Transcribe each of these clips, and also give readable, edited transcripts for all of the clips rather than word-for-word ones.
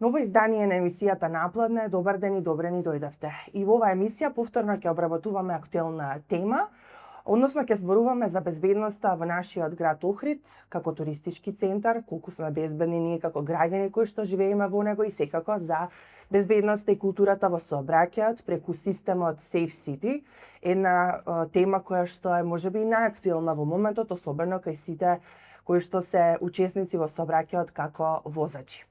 Ново издание на емисијата Напладне. Добар ден и добре ни дојдовте. И во оваа емисија повторно ќе обработуваме актуелна тема, односно ќе зборуваме за безбедноста во нашиот град Охрид, како туристички центар, колку сме безбедни ние како граѓани кои што живееме во него и секако за безбедноста и културата во сообраќајот преку системот Safe City, една тема која што е можеби најактуелна во моментот, особено кај сите кои што се учесници во сообраќајот како возачи.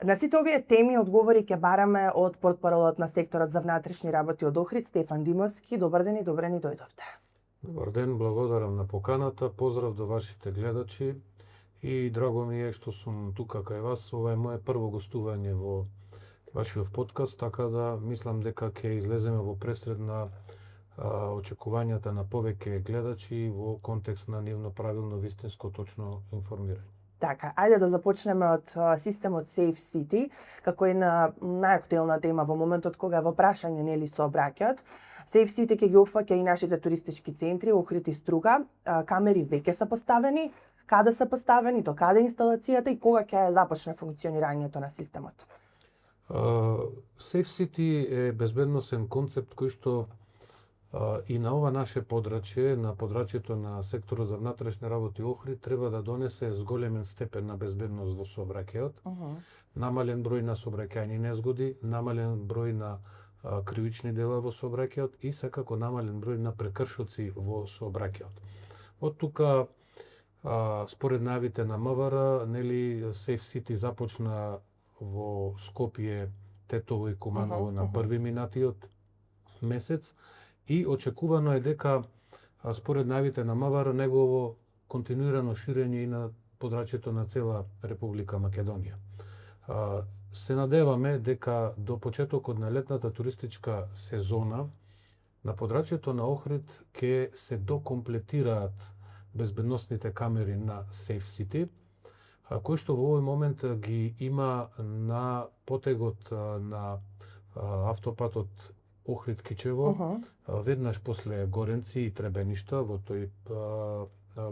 На сите овие теми одговори ќе бараме од портпаролот на секторот за внатрешни работи од Охрид, Стефан Димовски. Добар ден и добре ни дојдовте. Добар ден, благодарам на поканата, поздрав до вашите гледачи и драго ми е што сум тука кај вас. Ова е мое прво гостување во вашиот подкаст, така да мислам дека ќе излеземе во пресред на очекувањата на повеќе гледачи во контекст на нивно правилно, вистинско, точно информирање. Така, ајде да започнеме од системот Safe City, како една најактуелна тема во моментот кога е во прашање нели сообраќајот. Safe City ќе ги опфаќа и нашите туристички центри, Охрид и Струга. Камери веќе се поставени, каде се поставени, до каде инсталацијата и кога ќе започне функционирањето на системот? Safe City е безбедносен концепт кој што и на ова наше подрачје, на подрачјето на секторот за внатрешни работи Охрид, треба да донесе зголемен степен на безбедност во сообраќајот, намален број на сообраќајни незгоди, намален број на кривични дела во сообраќајот и секако намален број на прекршоци во сообраќајот. Од тука, според најавите на МВР, нели Safe City започна во Скопје, Тетово и Куманово на први минатиот месец, и очекувано е дека, според најавите на МВР, негово континуирано ширење и на подрачјето на цела Република Македонија. Се надеваме дека до почетокот на летната туристичка сезона на подрачјето на Охрид ќе се докомплетираат безбедносните камери на Safe City, кои што во овој момент ги има на потегот на автопатот Охрид-Кичево, веднаш после Горенци и Требеништа во тој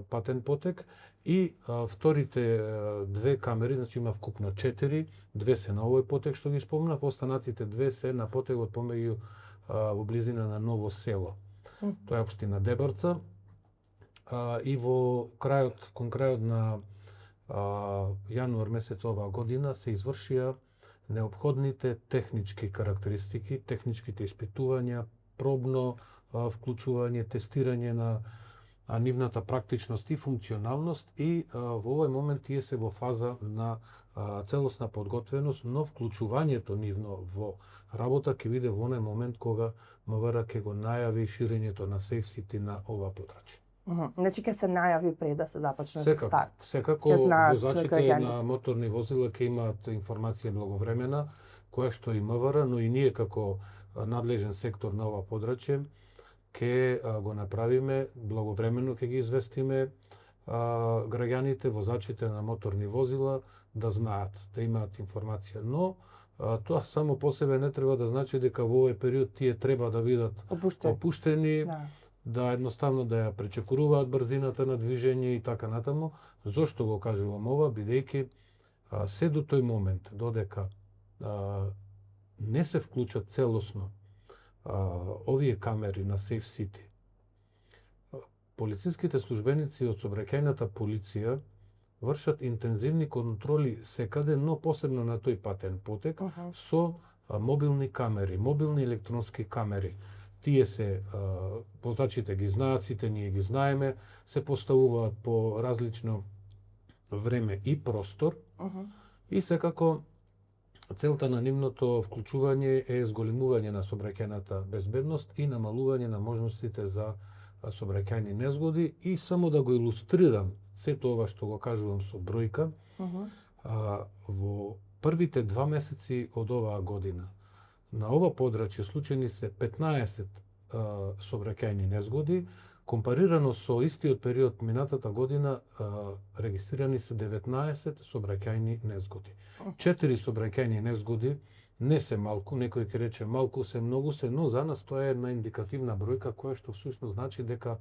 патен потек, и вторите две камери, значи има вкупно 4, две се на овој потек што ги спомнав, останатите две се на потегот помеѓу во близина на Ново село. Тоа е општина Дебарца, и кон крајот на јануар месец оваа година се извршија неопходните технички карактеристики, техничките испитувања, пробно вклучување, тестирање на нивната практичност и функционалност, и во овој момент тие се во фаза на целосна подготвеност, но вклучувањето нивно во работа ќе биде во оној момент кога МВР ќе го најави ширењето на Safe City на ова подрачје. Значи ќе се најави пред да се започне старт. Секако возачите на моторни возила ќе имаат информација благовремена, која што и МВР, но и ние како надлежен сектор на ова подрачје ќе го направиме благовремено, ќе ги известиме граѓаните, возачите на моторни возила да знаат, да имаат информација. Но тоа само по себе не треба да значи дека во овој период тие треба да бидат опуштени, да едноставно да ја пречекоруваат брзината на движење и така натаму. Зошто го кажувам ова? Бидејќи се до тој момент, додека не се вклучат целосно овие камери на Safe City, полициските службеници од сообраќајната полиција вршат интензивни контроли секаде, но посебно на тој патен потек, со мобилни камери, мобилни електронски камери. Тие се, возачите ги знаат, сите ние ги знаеме, се поставуваат по различно време и простор, и секако целта на нивното вклучување е зголемување на сообраќајната безбедност и намалување на можностите за сообраќајни незгоди. И само да го илустрирам сето ова што го кажувам со бројка, во првите 2 месеци од оваа година на ова подрачје случени се 15 сообраќајни незгоди, компарирано со истиот период минатата година регистрирани се 19 сообраќајни незгоди. 4 сообраќајни незгоди не се малку, некој ќе рече малку, се многу се, но за нас тоа е една индикативна бројка која што всушност значи дека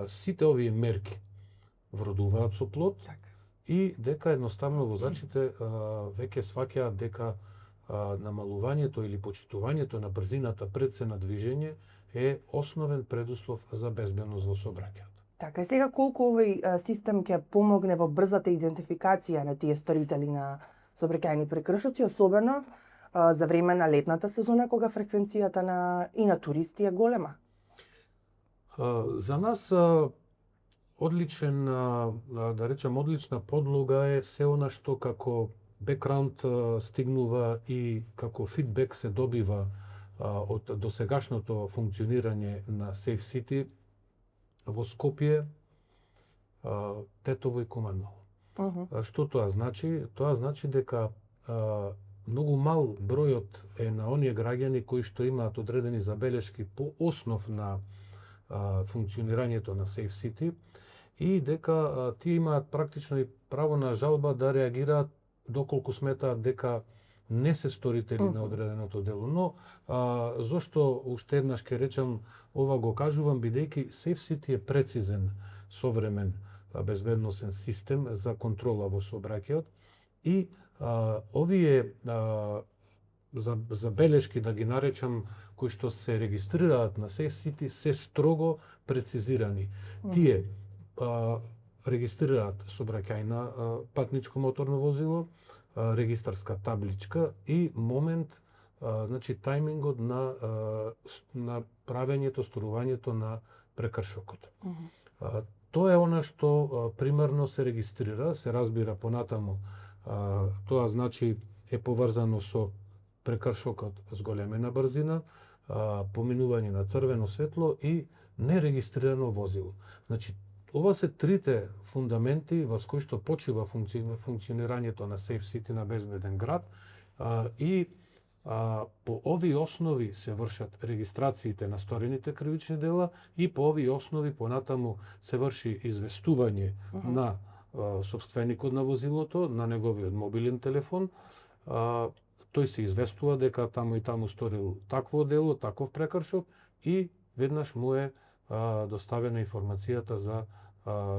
сите овие мерки вродуваат со плод и дека едноставно возачите веќе сваќаат дека намалувањето или почитувањето на брзината пред се на движење е основен предуслов за безбедност во сообраќајот. Така, сега колку овој систем ќе помогне во брзата идентификација на тие сторители на сообраќајни прекршоци, особено за време на летната сезона, кога фреквенцијата и на туристи е голема? За нас одличен, да речем, одлична подлога е се она што како бекграунд стигнува и како фидбек се добива од досегашното функционирање на Safe City во Скопје, Тетово и Куманово. Што тоа значи? Тоа значи дека многу мал бројот е на оние граѓани кои што имаат одредени забелешки по основ на функционирањето на Safe City и дека тие имаат практично и право на жалба да реагираат доколку сметаат дека не се сторители на одреденото дело. Но зошто уште еднаш ќе речам ова го кажувам бидејќи Safe City е прецизен, современ безбедносен систем за контрола во сообраќајот и овие забелешки, да ги наречам, кои што се регистрираат на Safe City се строго прецизирани. Тие регистрираат сообраќајна патничко моторно возило, регистарска табличка и момент, значи тајмингот на правењето, сторувањето на прекршокот. Тоа е она што примарно се регистрира, се разбира понатаму. Тоа значи е поврзано со прекршокот с големена брзина, поминување на црвено светло и нерегистрирано возило. Значи, ова се трите фундаменти во кои што почива функционирањето на Safe City, на безбеден град, и по овие основи се вршат регистрациите на сторените кривични дела и по овие основи понатаму се врши известување на сопственикот на возилото, на неговиот мобилен телефон. Тој се известува дека таму и таму сторил такво дело, таков прекршок и веднаш му е доставена информацијата за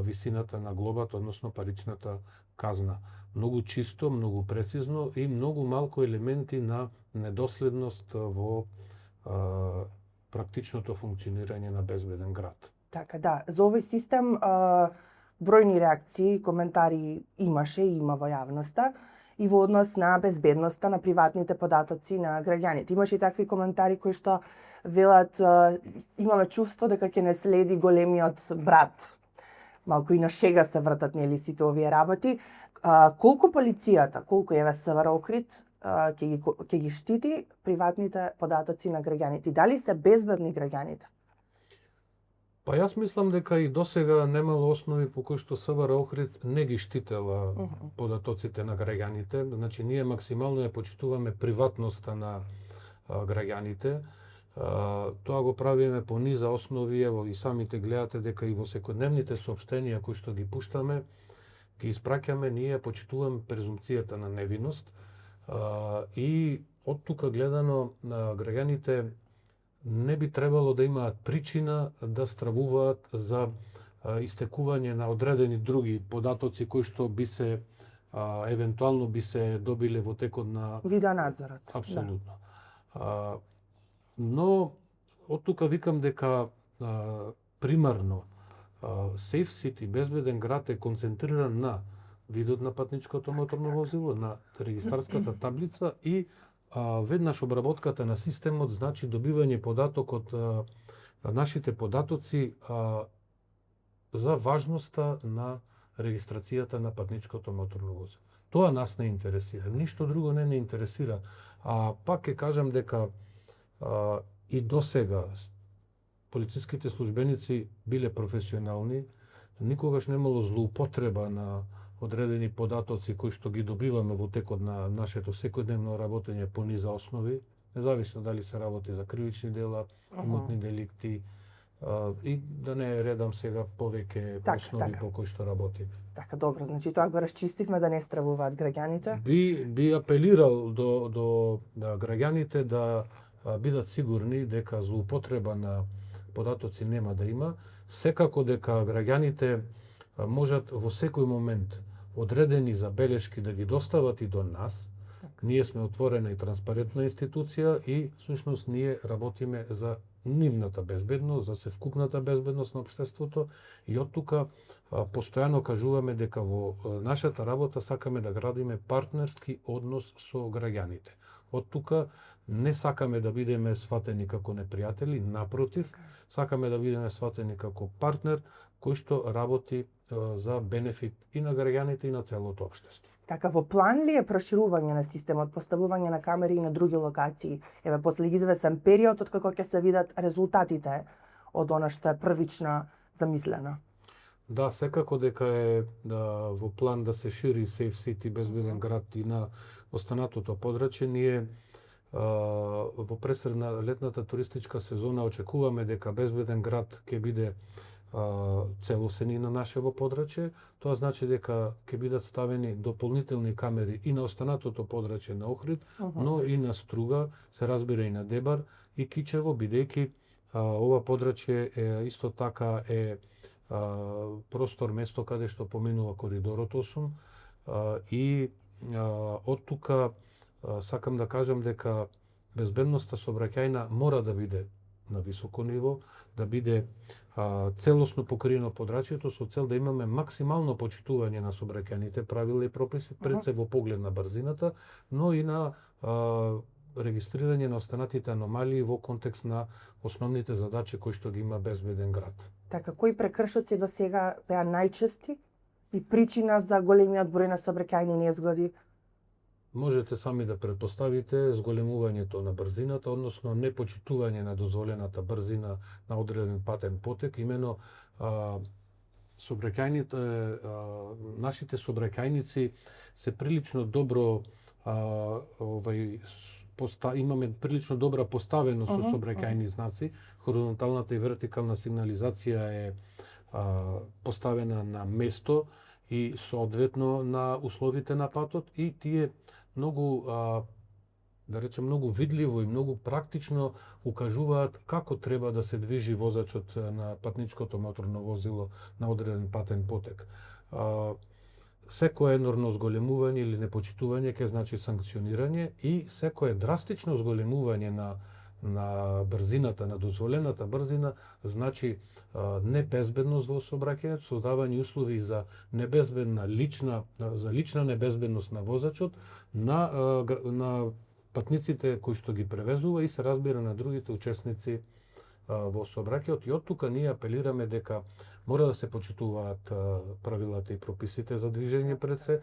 висината на глобата, односно паричната казна. Многу чисто, многу прецизно и многу малку елементи на недоследност во практичното функционирање на безбеден град. Така, да. За овој систем бројни реакции и коментари имаше и има во јавноста и во однос на безбедноста на приватните податоци на граѓаните. Имаше и такви коментари кои што велат имаме чувство дека ќе не следи големиот брат. Малку и на шега се вртат нели сите овие работи. Колку полицијата, колку еве СВР Охрид ќе ги штити приватните податоци на граѓаните? Дали се безбедни граѓаните? Па јас мислам дека и досега немало основи по кои што СВР Охрид не ги штитела податоците на граѓаните. Значи, ние максимално ја почитуваме приватноста на граѓаните. Тоа го правиме по низа основи, ево и самите гледате дека и во секојдневните соопштенија кои што ги пуштаме, ги испраќаме, ние почитуваме презумпцијата на невиност и од тука гледано граѓаните не би требало да имаат причина да стравуваат за истекување на одредени други податоци кои што би се евентуално би се добиле во текот на видеонадзорот. Апсолутно. Но од тука викам дека примарно Safe City, безбеден град е концентриран на видот на патничкото моторно возило, на регистарската таблица и веднаш обработката на системот, значи добивање податок од нашите податоци за важноста на регистрацијата на патничкото моторно возило. Тоа нас не интересира, ништо друго не интересира. Пак ќе кажам дека и досега полициските службеници биле професионални, никогаш немало злоупотреба на одредени податоци кои што ги добиваме во текот на нашето секојдневно работење по низа основи, независно дали се работи за кривични дела, имотни деликти, и да не редам сега повеќе основи по кои што работиме. Така, добро, значи тоа го расчистивме да не стравуваат граѓаните. Би апелирал до граѓаните да бидат сигурни дека злоупотреба на податоци нема да има, секако дека граѓаните можат во секој момент одредени забелешки да ги достават и до нас. Ние сме отворена и транспарентна институција и всушност ние работиме за нивната безбедност, за севкупната безбедност на општеството и од тука постојано кажуваме дека во нашата работа сакаме да градиме партнерски однос со граѓаните. Од тука не сакаме да бидеме сватени како непријатели, напротив, сакаме да бидеме сватени како партнер кој што работи за бенефит и на граѓаните и на целото општество. Така, во план ли е проширување на системот, поставување на камери и на други локации? Еве, после извесен период, од како ќе се видат резултатите од она што е првично замислено? Да, секако дека е во план да се шири Safe City, безбеден град и на останатото подрачје. Ние во пресред на летната туристичка сезона очекуваме дека безбеден град ќе биде целосен и на нашево подрачје. Тоа значи дека ќе бидат ставени дополнителни камери и на останатото подрачје на Охрид, но и на Струга, се разбира и на Дебар и Кичево, бидејќи ова подрачје исто така е простор, место каде што поминува коридорот 8 и од тука сакам да кажам дека безбедноста сообраќајна мора да биде на високо ниво, да биде целосно покриено подрачјето со цел да имаме максимално почитување на сообраќајните правила и прописи, пред се во поглед на брзината, но и на регистрирање на останатите аномалии во контекст на основните задачи кои што ги има безбеден град. Така, кои прекршоци до сега беа најчести и причина за големиот број на сообраќајни незгоди? Можете сами да претпоставите зголемувањето на брзината, односно непочитување на дозволената брзина на одреден патен потек. Имено нашите сообраќајници се прилично добро имаме прилично добра поставеност со сообраќајни знаци. Хоризонталната и вертикална сигнализација е поставена на место и соодветно на условите на патот и тие многу, да речем, многу видливо и многу практично укажуваат како треба да се движи возачот на патничкото моторно возило на одреден патен потек. Секое енорно зголемување или непочитување ќе значи санкционирање и секое драстично зголемување на брзината, на дозволената брзина, значи небезбедност во сообраќајот, создавање услови за лична небезбедност на возачот, на патниците кои што ги превезува и се разбира на другите учесници во сообраќајот. И од тука ние апелираме дека мора да се почитуваат правилата и прописите за движење пред се.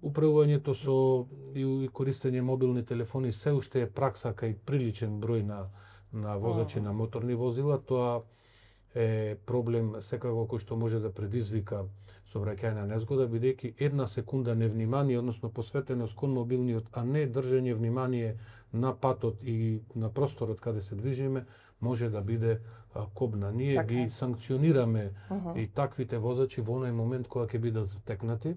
Управувањето со и користење мобилни телефони се уште е пракса кај приличен број на возачи на моторни возила. Тоа е проблем секако кој што може да предизвика сообраќајна незгода, бидејќи една секунда невнимание, односно посветеност кон мобилниот, а не држење внимание на патот и на просторот каде се движиме, може да биде кобна. Ние ги санкционираме и таквите возачи во оној момент кога ќе бидат затекнати.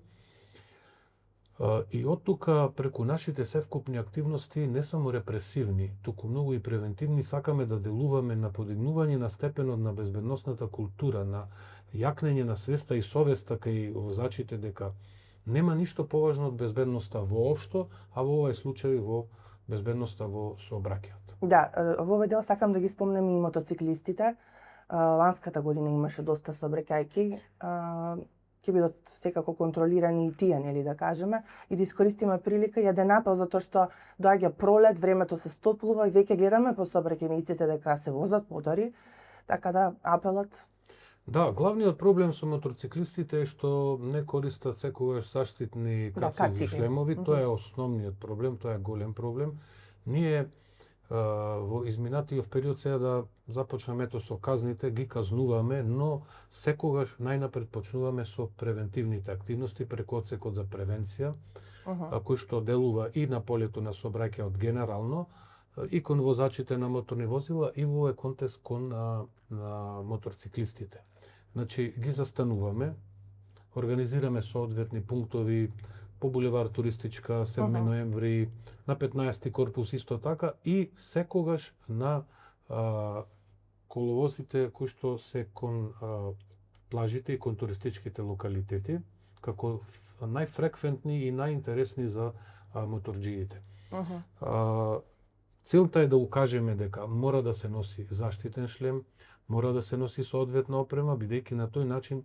И од тука, преку нашите севкупни активности, не само репресивни, туку многу и превентивни, сакаме да делуваме на подигнување на степенот на безбедносната култура, на јакнење на свеста и совеста кај возачите дека нема ништо поважно од безбедноста воопшто, а во овој случај во безбедноста во сообраќајот. Да, во овој дел сакам да ги спомнем и мотоциклистите. Ланската година имаше доста сообраќајки. Ќе бидат секако контролирани и тие, нели да кажеме, и да искористиме прилика и еден апел затоа што доаѓа пролет, времето се стоплува и веќе гледаме по сообраќајниците дека се возат подори, така да апелот. Да, главниот проблем со мотоциклистите е што не користат секогаш заштитни каци и шлемови, тоа е основниот проблем, тоа е голем проблем. Ние во изминатиот период сега да започнеме со казните, ги казнуваме, но секогаш најнапред почнуваме со превентивните активности преку одсекот за превенција, кој што делува и на полето на сообраќајот генерално, и кон возачите на моторни возила, и во овој контекст кон на моторциклистите. Значи, ги застануваме, организираме соодветни пунктови по булевар Туристичка, 7 ноември, на 15 корпус исто така и секогаш на коловозите кои што се кон плажите и кон туристичките локалитети, како најфреквентни и најинтересни за моторџиите. Целта е да укажеме дека мора да се носи заштитен шлем, мора да се носи соодветна опрема, бидејќи на тој начин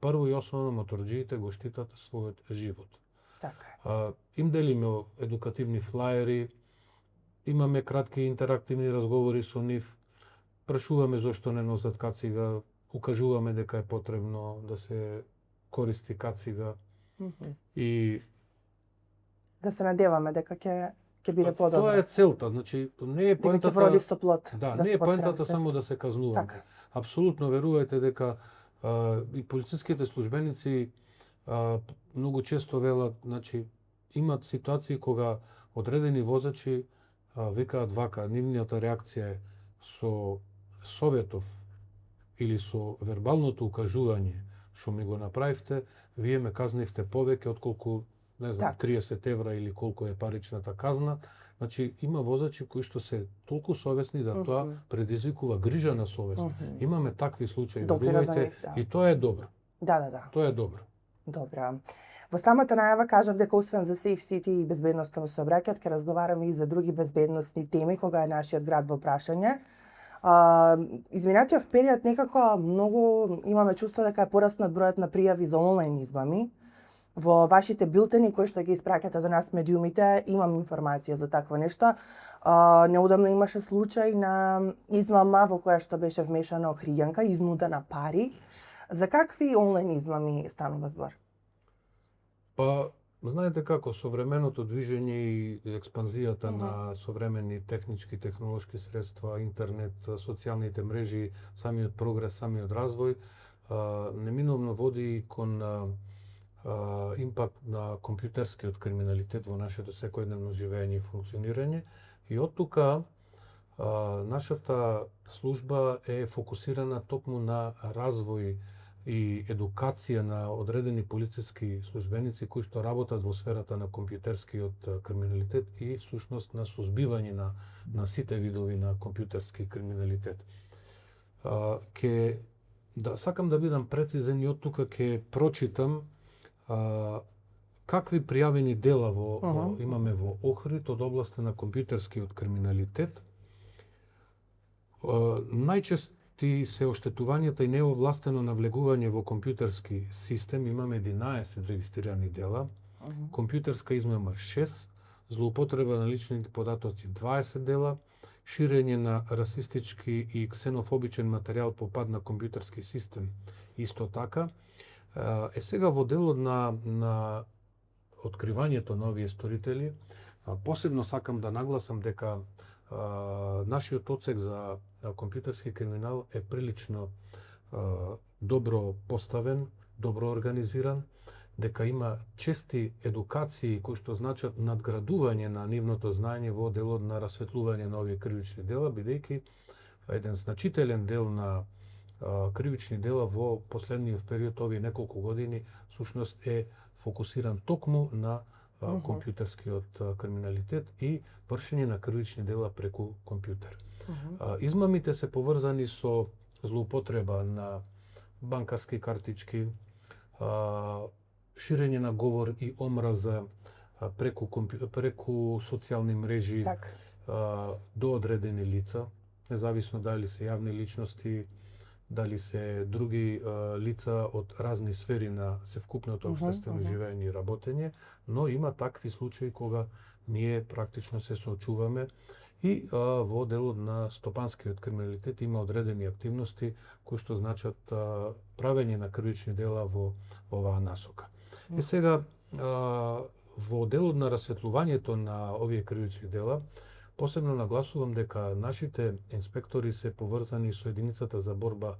прво и основно моторџиите го штитат својот живот. Така. Им делиме едукативни флаери, имаме кратки интерактивни разговори со нив, прашуваме зошто не носат кацига, укажуваме дека е потребно да се користи кацига и да се надеваме дека ќе биде подобро. Тоа е целта, значи не е поентата. Дека ќе вроди со плод. Да, не е поентата само да се казнуваме. Така. Апсолутно верувајте дека и полициските службеници многу често велат, значи имат ситуации кога одредени возачи викаат вака, нивната реакција е со советов или со вербалното укажување што ми го направивте, вие ме казнивте повеќе отколку, не знам, 30 евра или колку е паричната казна. Значи, има возачи кои што се толку совесни да тоа предизвикува грижа на совест. Имаме такви случаи, верувајте, и тоа е добро. Да. Тоа е добро. Добро. Во самата најава кажав дека освен за Safe City и безбедноста во сообраќајот, ќе разговараме и за други безбедносни теми кога е нашиот град во прашање. Изминатиот период некако многу имаме чувство дека е пораснат бројот на пријави за онлайн измами. Во вашите билтени кои што ги испраќате до нас медиумите, имам информација за такво нешто. Неодамно имаше случај на измама во која што беше вмешана охријанка, изнуда на пари. За какви онлайн измами станува збор? Па, знаете како, современото движење и експанзијата на современи технички, технолошки средства, интернет, социјалните мрежи, самиот прогрес, самиот развој, неминовно води кон импакт на компјутерскиот криминалитет во нашето секојдневно живење и функционирање. И од тука нашата служба е фокусирана токму на развој и едукација на одредени полициски службеници кои што работат во сферата на компјутерскиот криминалитет и всушност на сузбивање на сите видови на компјутерски криминалитет. Сакам да бидам прецизен и од тука ќе прочитам какви пријавени дела имаме во Охрид од областа на компјутерскиот криминалитет. Најчести се оштетувањата и неовластено навлегување во компјутерски систем, имаме 11 регистрирани дела, компјутерска измама 6, злоупотреба на личните податоци 20 дела, ширење на расистички и ксенофобичен материјал по пат на компјутерски систем исто така. Сега во делот на откривањето на овие сторители, посебно сакам да нагласам дека нашиот одсек за компјутерски криминал е прилично добро поставен, добро организиран, дека има чести едукации кои што значат надградување на нивното знаење во делот на расветлување на овие кривични дела, бидејќи еден значителен дел на кривични дела во последниот период, овие неколку години, всушност е фокусиран токму на компјутерскиот криминалитет и вршење на кривични дела преку компјутер. Измамите се поврзани со злоупотреба на банкарски картички, ширење на говор и омраза преку социјални мрежи до одредени лица, независно дали се јавни личности, дали се други лица од разни сфери на севкупното општествено живење и работење, но има такви случаи кога ние практично се соочуваме и во делот на стопанскиот криминалитет има одредени активности кои што значат правење на кривични дела во оваа насока. И сега во делот на расветлувањето на овие кривични дела, посебно нагласувам дека нашите инспектори се поврзани со единицата за борба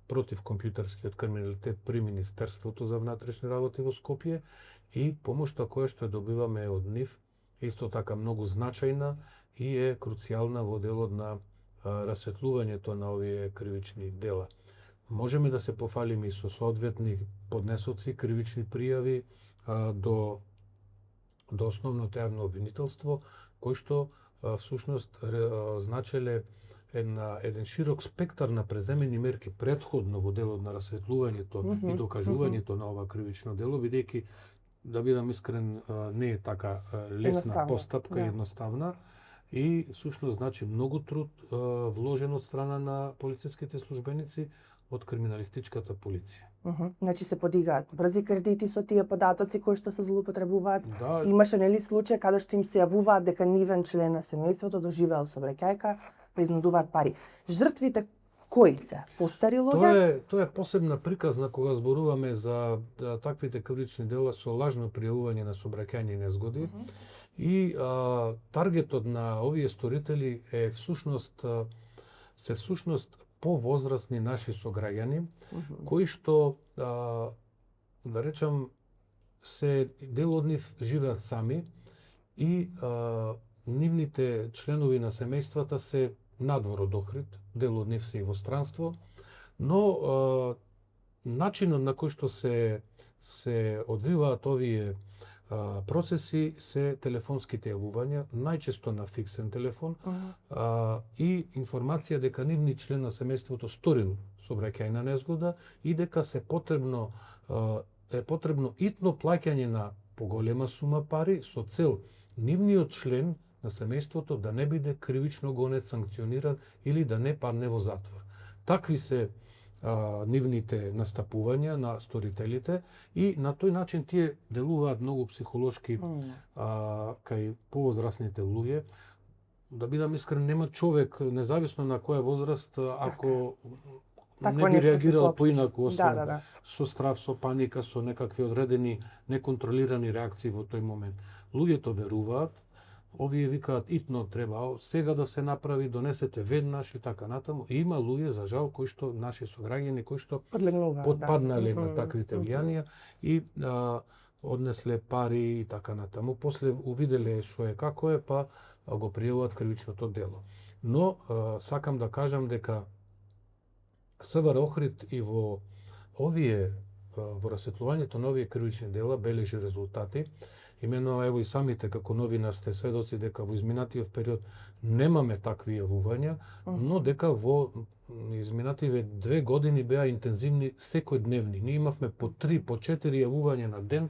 против компјутерскиот криминалитет при Министерството за внатрешни работи во Скопје и помошта која што добиваме од нив исто така многу значајна и е круцијална во делот на расветлувањето на овие кривични дела. Можеме да се пофалиме и со соодветни поднесоци, кривични пријави до основното јавно обвинителство, кои што всушност значеле еден широк спектар на преземени мерки претходно во делот на расветлувањето и докажувањето на ова кривично дело, бидејќи, да бидам искрен, не е така лесна постапка, едноставна, и всушност значи многу труд вложен од страна на полициските службеници од криминалистичката полиција. Значи се подигаат брзи кредити со тие податоци кои што се злоупотребуваат. Да. Имаше нели случај каде што им се јавуваат дека нивен член на семејството доживеал сообраќајка, па изнудуваат пари. Жртвите кои се? Постари луѓе? Тоа е посебна приказна кога зборуваме за таквите кривични дела со лажно пријавување на сообраќајни незгоди. И таргетот на овие сторители е всушност повозрастни наши сограѓани, кои што, да речам, се дел од нив живеат сами и нивните членови на семејствата се надвор од Охрид, дел од нив се и во странство, но начинот на кој што се одвиваат овие процеси се телефонските јавувања, најчесто на фиксен телефон, и информација дека нивни член на семејството сторил сообраќајна незгода и дека е потребно итно плаќање на поголема сума пари со цел нивниот член на семејството да не биде кривично гонет, санкциониран или да не падне во затвор. Такви се нивните настапувања на сторителите и на тој начин тие делуваат многу психолошки кај повозрастните луѓе. Да бидам искрен, нема човек, независно на која возраст, ако не би реагирал поинаку, освен со страв, со паника, со некакви одредени неконтролирани реакции во тој момент. Луѓето веруваат, овие викаат итно треба сега да се направи, донесете веднаш и така натаму. И има луѓе, за жал, кои што наши сограѓани, кои што потпаднале на таквите влијанија и однесле пари и така натаму. После увиделе што е како е, па го пријавуваат кривичното дело. Но сакам да кажам дека СВР Охрид и во расветлувањето на овие кривични дела бележи резултати. Имено, ево и самите како новинар сте сведоци дека во изминатиот период немаме такви јавувања, но дека во изминативе 2 години беа интензивни секојдневни. Ние имавме по 3, по 4 јавувања на ден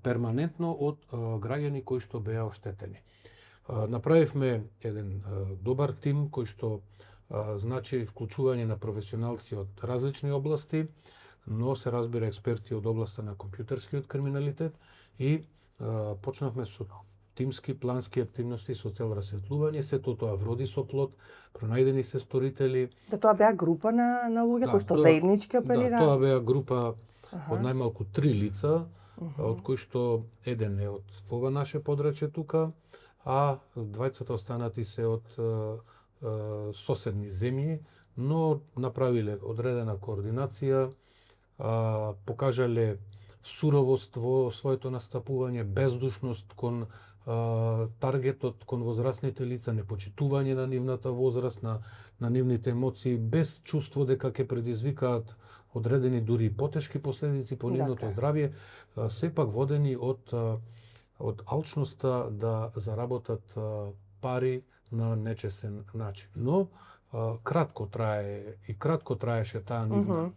перманентно од граѓани кои што беа оштетени. Направивме еден добар тим кој што значи вклучување на професионалци од различни области, но се разбира експерти од областа на компјутерскиот криминалитет и почнавме со тимски плански активности со цел расветлување, сето тоа вроди со плод, пронајдени се сторители. Да, тоа беа група на луѓе кои што заеднички оперираат? Да, тоа беа група од најмалку 3 лица, од кои што еден е од ова наше подрачје тука, а двајцата останати се од соседни земји, но направиле одредена координација, покажале суровост во своето настапување, бездушност кон таргетот, кон возрастните лица, непочитување на нивната возраст, на нивните емоции, без чувство дека ќе предизвикаат одредени дури потешки последици по нивното здравје, сепак водени од алчноста да заработат пари на нечесен начин. Но кратко траеше таа нивна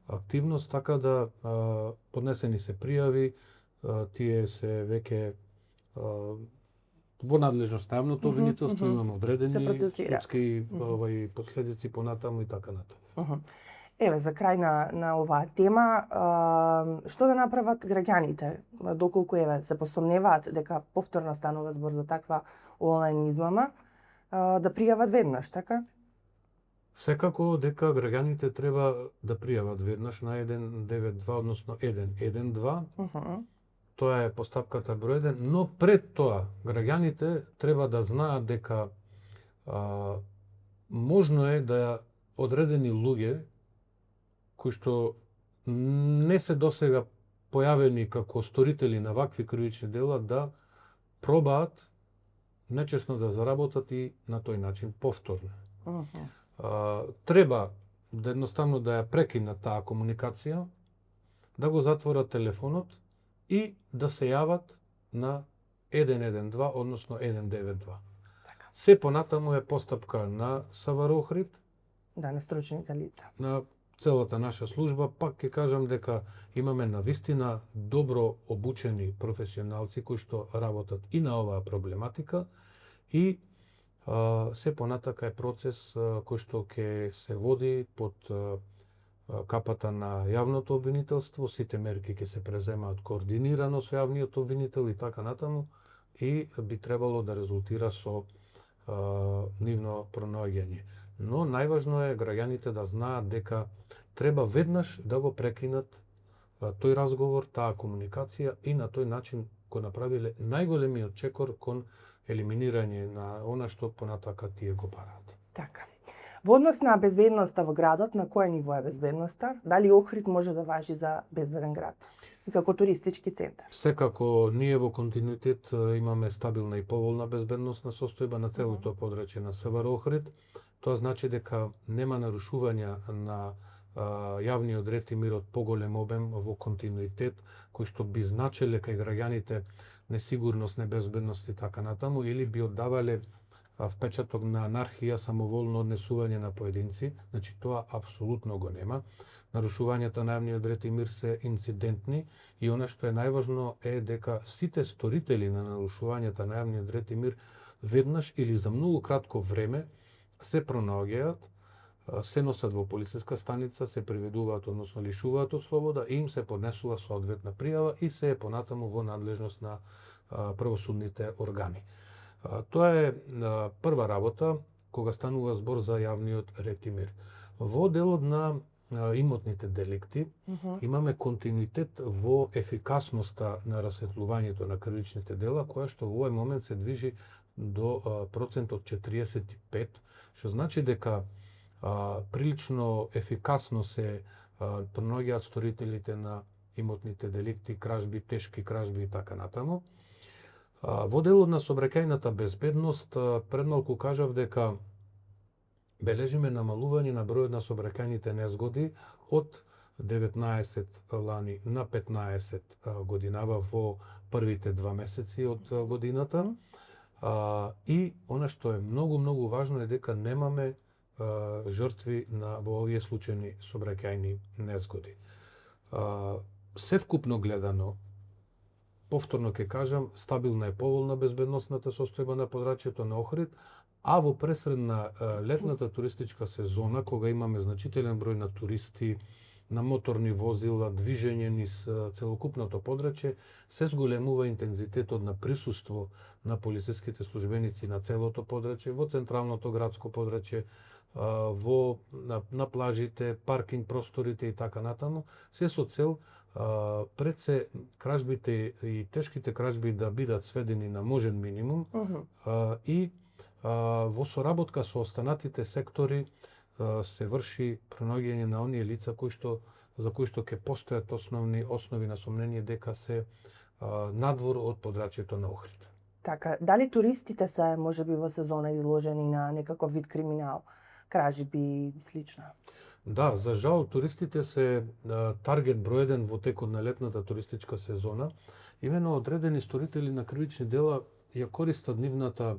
активност, така да поднесени се пријави, тие се веќе во надлежност на јавното обвинителство, имаме одредени судски последици понатаму и така натаму. Еве, за крај на оваа тема, што да направат граѓаните, доколку се посомневаат дека повторно станува збор за таква онлайн измама, да пријават веднаш, така? Секако дека граѓаните треба да пријават веднаш на 192, односно 112. Тоа е постапката број 1, но пред тоа граѓаните треба да знаат дека можно е да одредени луѓе кои што не се досега појавени како сторители на вакви кривични дела да пробаат нечесно да заработат и на тој начин повторно. Треба да едноставно да ја прекинат таа комуникација, да го затворат телефонот и да се јават на 112, односно 192. Се понатаму е постапка на СВР Охрид, Да, на стручните лица. на целата наша служба, пак ќе кажам дека имаме навистина добро обучени професионалци кои што работат и на оваа проблематика и се понатака е процес кој што ќе се води под капата на јавното обвинителство, сите мерки ќе се преземаат координирано со јавниот обвинител и така натаму и би требало да резултира со нивно пронаоѓање. Но најважно е граѓаните да знаат дека треба веднаш да го прекинат тој разговор, таа комуникација и на тој начин го направиле најголемиот чекор кон елиминирање на она што понатака тие го бараат. Така. Во однос на безбедноста во градот, на кое ниво е безбедноста? Дали Охрид може да важи за безбеден град? И како туристички центар? Секако ние во континуитет имаме стабилна и поволна безбедносна состојба на целото подрачје на СВР Охрид. Тоа значи дека нема нарушувања на јавниот ред и мирот поголем обем во континуитет, кои што би значеле кај граѓаните несигурност, небезбедност и така натаму, или би оддавале впечаток на анархија, самоволно однесување на поединци. Значи тоа апсолутно го нема. Нарушувањата на јавниот ред и мир се инцидентни и она што е најважно е дека сите сторители на нарушувањата на јавниот ред и мир веднаш или за многу кратко време се пронаоѓаат, се носат во полициска станица, се приведуваат, односно лишуваат од слобода и им се поднесува соодветна пријава и се е понатаму во надлежност на правосудните органи. Тоа е прва работа кога станува збор за јавниот ред и мир. Во делот на имотните деликти имаме континуитет во ефикасноста на расветлувањето на кривичните дела, која што во овој момент се движи до процент од 45, што значи дека прилично ефикасно се пронаоѓаат сторителите на имотните деликти, кражби, тешки кражби и така натаму. Во делот на сообраќајната безбедност, предмалку кажав дека бележиме намалување на бројот на сообраќајните незгоди од 19 лани на 15 годинава во првите 2 месеци од годината. И она што е многу важно е дека немаме жртви во овие случајни сообраќајни незгоди. Севкупно гледано, повторно ќе кажам, стабилна е поволна безбедносната состојба на подрачјето на Охрид, а во пресред на летната туристичка сезона, кога имаме значителен број на туристи, на моторни возила, движење низ целокупното подрачје, се зголемува интензитетот на присуство на полициските службеници на целото подрачје, во централното градско подрачје, на плажите, паркинг просторите и така натаму, се со цел пред се кражбите и тешките кражби да бидат сведени на можен минимум и во соработка со останатите сектори се врши пронаоѓање на оние лица за кои што ќе постојат основи на сомнение дека се надвор од подрачјето на Охрид. Така, дали туристите се можеби во сезона изложени на некаков вид криминал, кражби и слично? Да, за жал туристите се таргет број 1 во текот на летната туристичка сезона. Имено одредени сторители на кривични дела ја користат нивната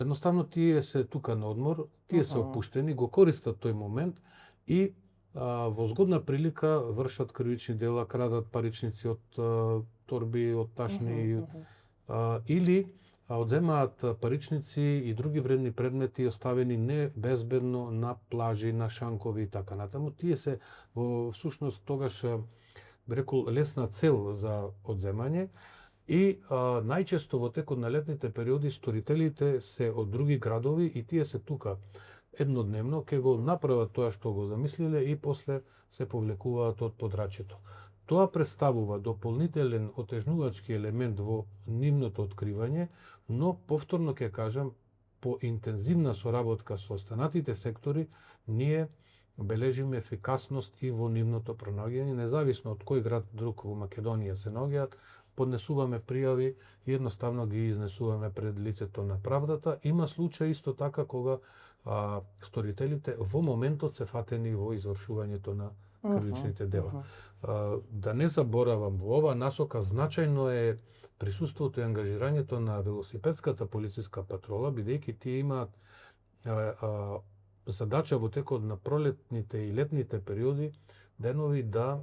едноставно тие се тука на одмор, тие се опуштени, го користат тој момент и во згодна прилика вршат кривични дела, крадат паричници од торби, од ташни или одземаат паричници и други вредни предмети оставени небезбедно на плажи, на шанкови и така натаму. Тие се во всушност тогаш би рекол лесна цел за одземање и најчесто во текот на летните периоди сторителите се од други градови и тие се тука еднодневно ќе го направат тоа што го замислиле и после се повлекуваат од подрачјето. Тоа представува дополнителен отежнувачки елемент во нивното откривање, но повторно ќе кажам, по интензивна соработка со останатите сектори, ние бележиме ефикасност и во нивното пронаоѓање, независно од кој град друг во Македонија се наоѓаат, поднесуваме пријави и едноставно ги изнесуваме пред лицето на правдата. Има случај исто така кога сторителите во моментот се фатени во извршувањето на кривичните дела. Да не заборавам, во оваа насока значајно е присуството и ангажирањето на велосипедската полициска патрола, бидејќи тие имаат задача во текот на пролетните и летните периоди денови да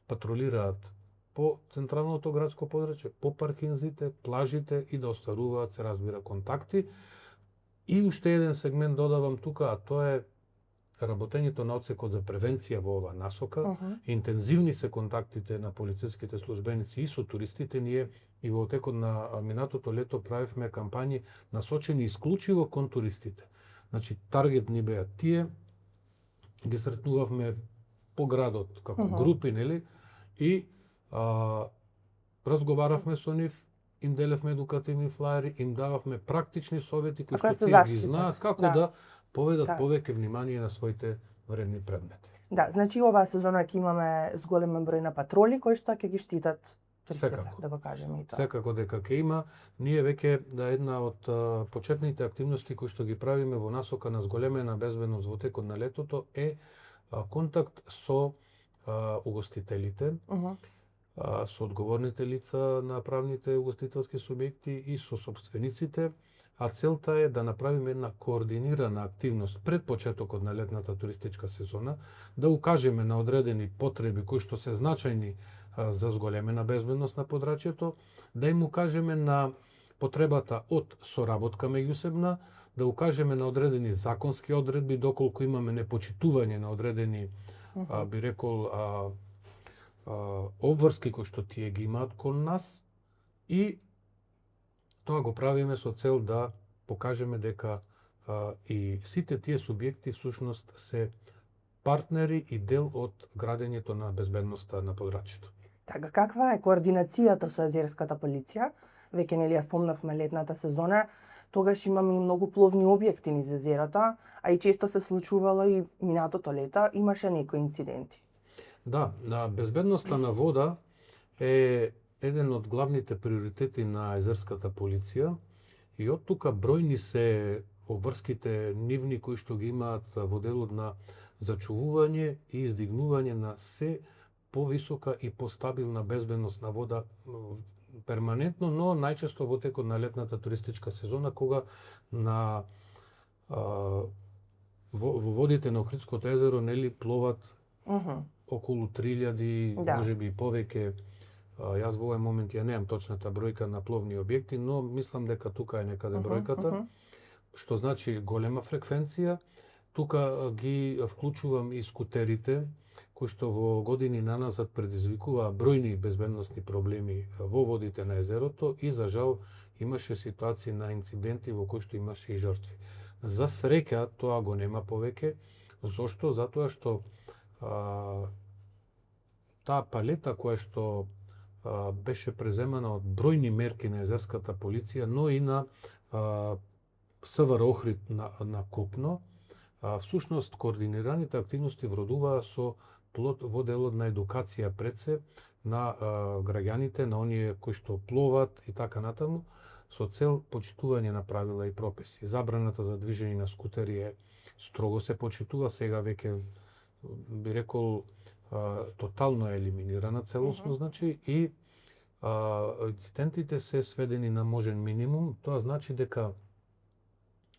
патролираат по централното градско подрачје, по паркинзите, плажите и да остваруваат, се разбира, контакти. И уште еден сегмент додавам тука, а тоа е работењето на одсекот за превенција во оваа насока. Интензивни се контактите на полициските службеници и со туристите. Ние и во текот на минатото лето правивме кампањи насочени исклучиво кон туристите. Значи, таргет ни беа тие, ги сретнувавме по градот како групи, нели? И разговаравме со нив, им делевме едукативни флаери, им дававме практични совети кои што тие ги знаат како да поведат повеќе внимание на своите вредни предмети. Да, значи оваа сезона ќе имаме зголемен број на патроли кои што ќе ги штитат туристите, да го кажеме и тоа. Секако дека ќе има. Ние веќе една од почетните активности кои што ги правиме во насока на зголемена безбедност во текот на летото е контакт со угостителите, со одговорните лица на правните угостителски субјекти и со сопствениците, а целта е да направиме една координирана активност пред почетокот на летната туристичка сезона, да укажеме на одредени потреби кои што се значајни за зголемена безбедност на подрачјето, да им укажеме на потребата од соработка меѓусебна, да укажеме на одредени законски одредби доколку имаме непочитување на одредени, би рекол, обврски кои што тие ги имаат кон нас, и тоа го правиме со цел да покажеме дека и сите тие субјекти всушност се партнери и дел од градењето на безбедноста на подрачјето. Така, каква е координацијата со езерската полиција? Веќе нели ја спомнавме летната сезона, тогаш имаме и многу пловни објекти низ езерото, а и често се случувало и минатото лето имаше некои инциденти. Да, на безбедноста на вода е еден од главните приоритети на езерската полиција и од тука бројни се обврските нивни кои што ги имаат во делот на зачувување и издигнување на се повисока и постабилна безбедност на вода перманентно, но најчесто во текот на летната туристичка сезона, кога на во водите на Охридското езеро нели пловат околу 3000, можеби и повеќе. Јас во овој момент ја немам точната бројка на пловни објекти, но мислам дека тука е некаде бројката, што значи голема фреквенција. Тука ги вклучувам и скутерите, кои што во години наназад предизвикуваа бројни безбедносни проблеми во водите на езерото и за жал имаше ситуации на инциденти во кои што имаше и жртви. За среќа тоа го нема повеќе. Зошто? Затоа што таа палета која што беше преземана од бројни мерки на езерската полиција, но и на СВР Охрид на копно, всушност координираните активности вродуваа со плод во делот на едукација пред се на граѓаните, на оние кои што пловат и така натаму, со цел почитување на правила и прописи. Забраната за движење на скутери е строго се почитува, сега веќе би рекол тотално е елиминирана целосно, значи, и инцидентите се сведени на можен минимум. Тоа значи дека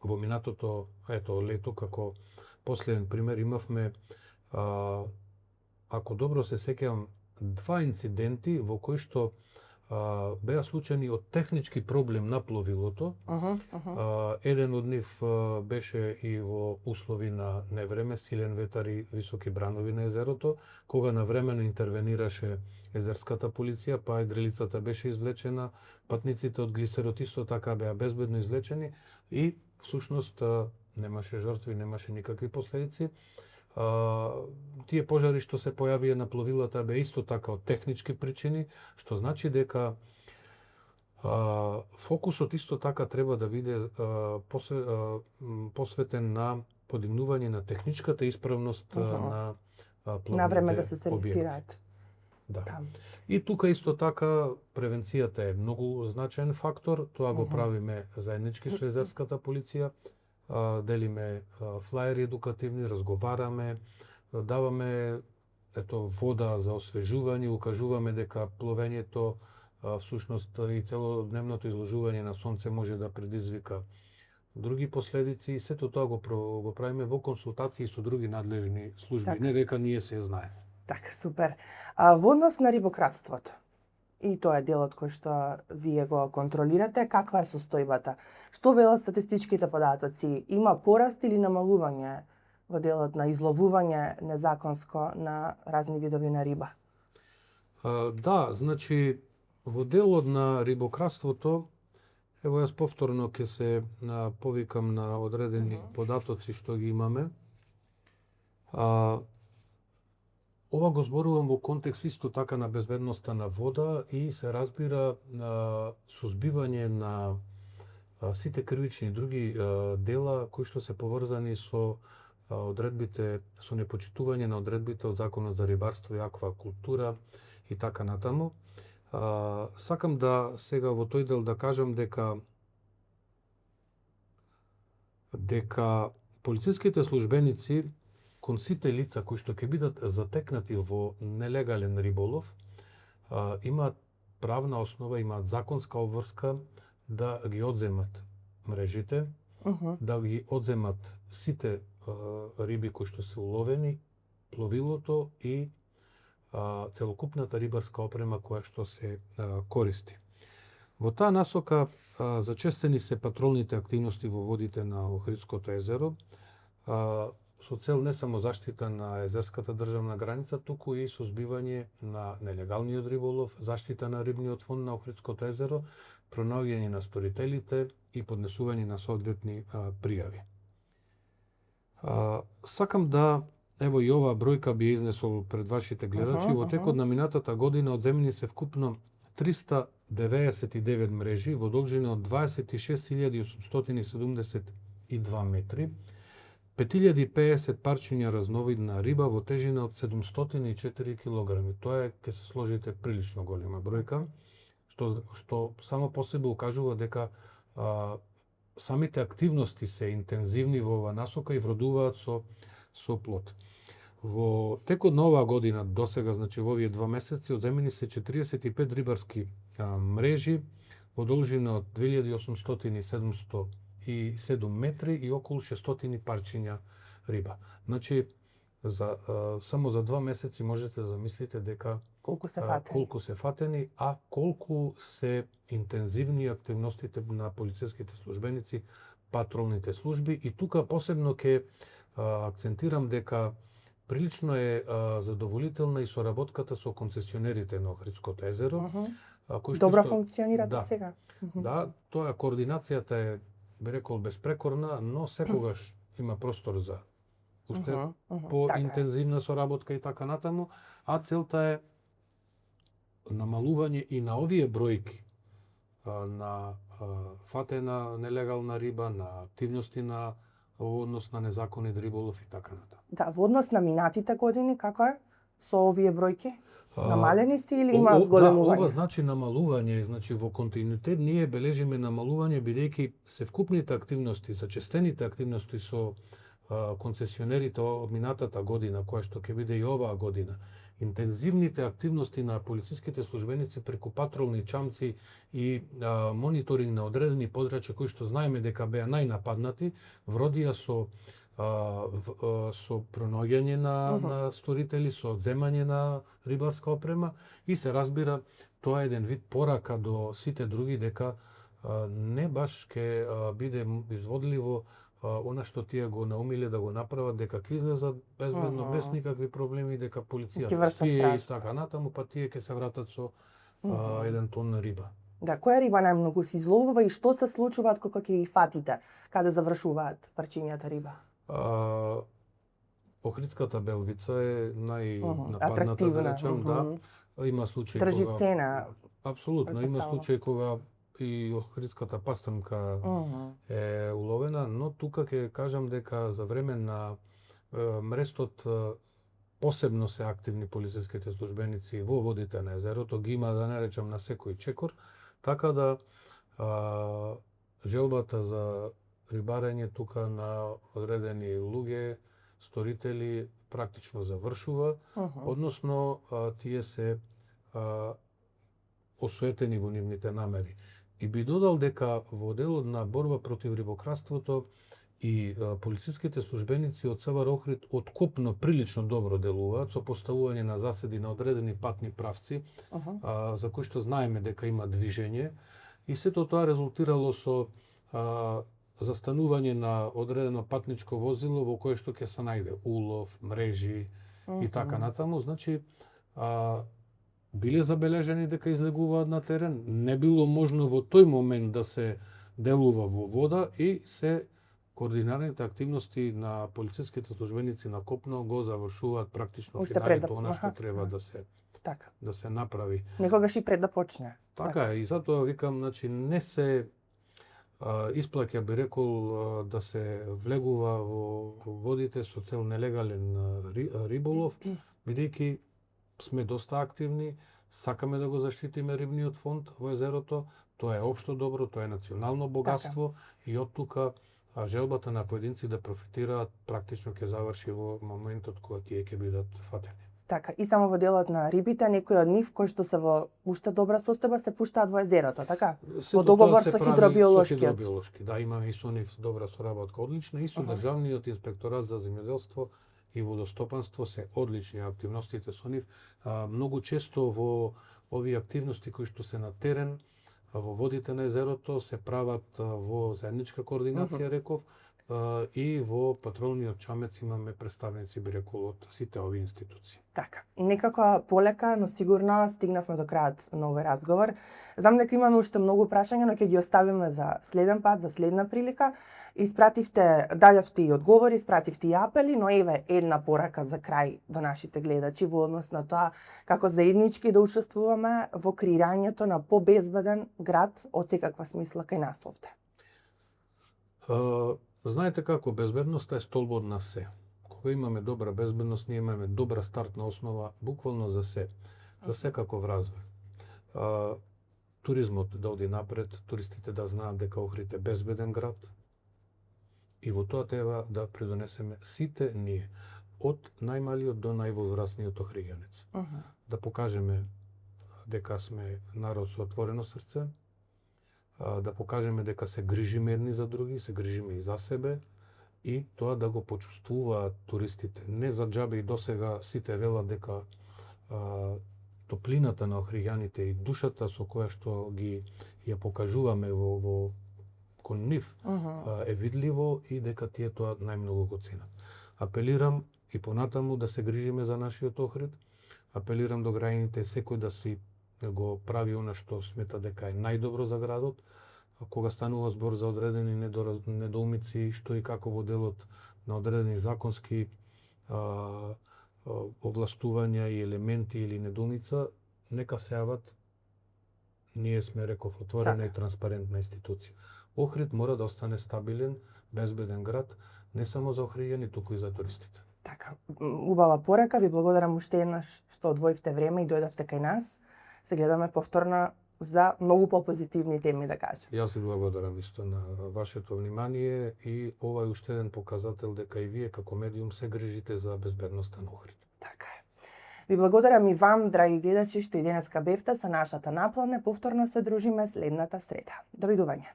во минатото лето, како последен пример, имавме, ако добро се сеќавам, 2 инциденти во кои што беа случајни од технички проблем на пловилото. Еден од нив беше и во услови на невреме, силен ветар и високи бранови на езерото, кога навремено интервенираше езерската полиција, па едрелицата беше извлечена, патниците од глисерот исто така беа безбедно извлечени и всушност немаше жртви, немаше никакви последици. Тие пожари што се појавија на пловилата беа исто така од технички причини, што значи дека фокусот исто така треба да биде посветен на подигнување на техничката исправност на пловните на време да се сервисираат. Да. И тука исто така превенцијата е многу значаен фактор, тоа го правиме заеднички со езерската полиција. Делиме флаери едукативни, разговараме, даваме ето вода за освежување, укажуваме дека пловењето всушност и целодневното изложување на сонце може да предизвика други последици и сето тоа го правиме во консултации со други надлежни служби, Така. не дека ние се знаеме. Така, супер. Во однос на рибократството, и тоа е делот кој што вие го контролирате, каква е состојбата? Што велат статистичките податоци? Има пораст или намалување во делот на изловување незаконско на разни видови на риба? Да, значи во делот на рибократството, ево јас повторно ќе се повикам на одредени податоци што ги имаме. Ова го зборувам во контекст исто така на безбедноста на вода и се разбира сузбивање на сите кривични други дела кои што се поврзани со одредбите, со непочитување на одредбите од Законот за рибарство и аквакултура и така натаму. Сакам да сега во тој дел да кажам дека полициските службеници кон сите лица кои што ќе бидат затекнати во нелегален риболов имаат правна основа, имаат законска обврска да ги одземат мрежите, да ги одземат сите риби кои што се уловени, пловилото и целокупната рибарска опрема која што се користи. Во таа насока зачестени се патролните активности во водите на Охридското езеро, со цел не само заштита на езерската државна граница, туку и сузбивање на нелегалниот риболов, заштита на рибниот фонд на Охридското езеро, пронаоѓање на сторителите и поднесување на соодветни пријави. Сакам да ево и оваа бројка би изнесол пред вашите гледачи. Во текот на минатата година одземени се вкупно 399 мрежи во должина од 26.872 метри, 5050 парчиња разновидна риба во тежина од 704 килограми. Тоа е, ке се сложите, прилично голема бројка, што само по себе укажува дека самите активности се интензивни во оваа насока и вродуваат со плод. Во текот на оваа година, досега, значи во овие 2 месеци, одземени се 45 рибарски мрежи во должина од 2807 метри и околу 600 парчиња риба. Значи, само за 2 месеци можете да замислите дека колку се фатени, а колку се интензивни активностите на полициските службеници, патролните служби. И тука посебно ќе акцентирам дека прилично е задоволителна и соработката со концесионерите на Охридското езеро. Добро функционира до сега. Да, тоа координацијата е, би рекол, безпрекорна, но секогаш има простор за уште по-интензивна соработка и така натаму, а целта е намалување и на овие бројки на фатена нелегална риба, на активности во однос на незаконит риболов и така натаму. Да, во однос на минатите години, како е со овие бројки? Намалени си или има зголемување? Ова значи намалување, значи во континуитет ние бележиме намалување бидејќи се вкупните активности, зачестените активности со концесионерите од минатата година, која што ќе биде и оваа година, интензивните активности на полициските службеници преку патролни чамци и мониторинг на одредени подрачја кои што знаеме дека беа најнападнати, вродија со пронаоѓање на сторители, со одземање на рибарска опрема и се разбира тоа е еден вид порака до сите други дека не баш ќе биде изводливо она што тие го наумиле да го направат, дека ќе излезат безбедно, без никакви проблеми, дека полицијата спие и така натаму, па тие ќе се вратат со еден тон на риба. Да, која риба најмногу се изловува и што се случуваат кога ќе ги фатите? Каде завршуваат парчињата риба? Охридската белвица е најнападната, да речем, да. Има случаи кога тржи цена. Апсолутно, има случаи кога и охридската пастрмка е уловена, но тука ќе кажам дека за време на мрестот посебно се активни полициските службеници во водите на езерото, ги има, да не речам, на секој чекор, така да желбата за рибарење тука на одредени луѓе сторители практично завршува, односно тие се осуетени во нивните намери. И би додал дека во делот на борба против рибокраството и полициските службеници од СВР Охрид откопно прилично добро делуваат со поставување на заседи на одредени патни правци, за кои што знаеме дека има движење, и сето тоа резултирало со застанување на одредено патничко возило во кое што ќе се најде улов, мрежи и така натаму. Значи, биле забележени дека излегуваат на терен, не било можно во тој момент да се делува во вода и се координираните активности на полициските службеници на копно го завршуваат практично финалето она што треба да се направи. Некогаш и пред да почне. Така е, и затоа викам, значи не се исплаќа, би рекол, да се влегува во водите со цел нелегален риболов, бидејќи сме доста активни, сакаме да го заштитиме рибниот фонд во езерото, тоа е општо добро, тоа е национално богатство и од тука желбата на поединци да профитираат практично ќе заврши во моментот кога тие ќе бидат фатени. Така, и само во делот на рибите, некои од нив кои што се во уште добра состојба се пуштаат во езерото, така? Во договор со хидробиолошкиот. Да, имаме и со нив добра соработка, одлична, и со Државниот инспекторат за земјоделство и водостопанство се одлични активностите со нив. Многу често во овие активности кои што се на терен, во водите на езерото се прават во заедничка координација, реков, и во патролниот чамец имаме представници, би рекол, од сите овие институции. Така. И некако полека, но сигурно стигнавме до крајот на овој разговор. Знам дека имаме уште многу прашања, но ќе ги оставиме за следен пат, за следна прилика. Испративте, даѓавте и одговори, испративте и апели, но еве една порака за крај до нашите гледачи во однос на тоа како заеднички да учествуваме во креирањето на побезбеден град од секаква смисла кај нас овде. Знаете како, безбедноста е столбот на се. Кога имаме добра безбедност, ние имаме добра стартна основа, буквално за се, за секаков развој. Туризмот да оди напред, туристите да знаат дека Охрид е безбеден град, и во тоа треба да придонесеме сите ние, од најмалиот до највозрастниот охриѓанец. Да покажеме дека сме народ со отворено срце, да покажеме дека се грижиме едни за други, се грижиме и за себе, и тоа да го почувствуваат туристите. Не за џабе и досега сите велат дека топлината на охриѓаните и душата со која што ги ја покажуваме во кон нив е видливо и дека тие тоа најмногу го ценат. Апелирам и понатаму да се грижиме за нашиот Охрид. Апелирам до граѓаните секој да си го прави она што смета дека е најдобро за градот, кога станува збор за одредени недоумици што и како во делот на одредени законски овластувања и елементи или недоумица, нека се јават. Ние сме, реков, отворена и транспарентна институција. Охрид мора да остане стабилен, безбеден град, не само за охриѓани, туку и за туристите. Така, убава порака, ви благодарам уште еднаш што одвоивте време и дојдовте кај нас. Се гледаме повторно за многу попозитивни теми, да кажем. Јас ви благодарам исто на вашето внимание и ова е уште еден показател дека и вие како медиум се грижите за безбедноста на Охрид. Така е. Ви благодарам и вам, драги гледачи, што и денеска бевте со нашата наплана. Повторно се дружиме следната среда. Довидување.